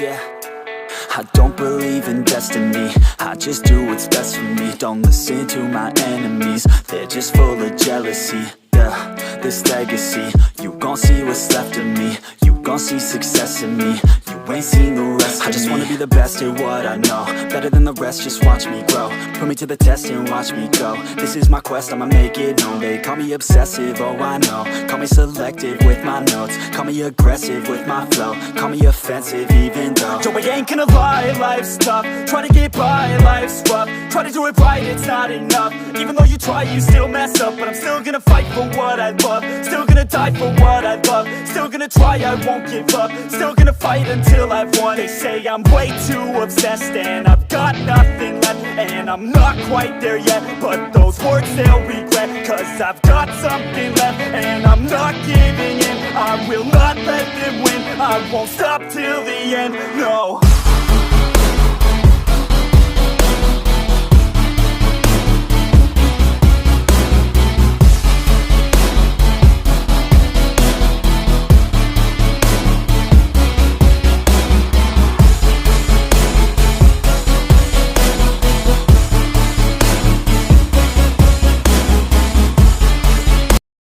yeah. I don't believe in destiny, I just do what's best for me. Don't listen to my enemies, they're just full of jealousy. Yeah, this legacy, you gon' see what's left of me. You gon' see success in me, you ain't seen the rest of me. I just wanna be the best at what I know, better than the rest, just watch me grow. Put me to the test and watch me go. This is my quest, I'ma make it known. They call me obsessive, oh I know. Call me selective with my notes, call me aggressive with my flow, call me offensive even though Joe, I ain't gonna lie, life's tough. Try to get by, life's rough. Try to do it right, it's not enough. Even though you try, you still mess up. But I'm still gonna fight for what I love, still gonna die for what I love, still gonna try, I won't give up, still gonna fight until I've won. They say I'm way too obsessed and I've got nothing left, and I'm not quite there yet, but those words they'll regret, cause I've got something left and I'm not giving in. I will not let them win, I won't stop till the end, no.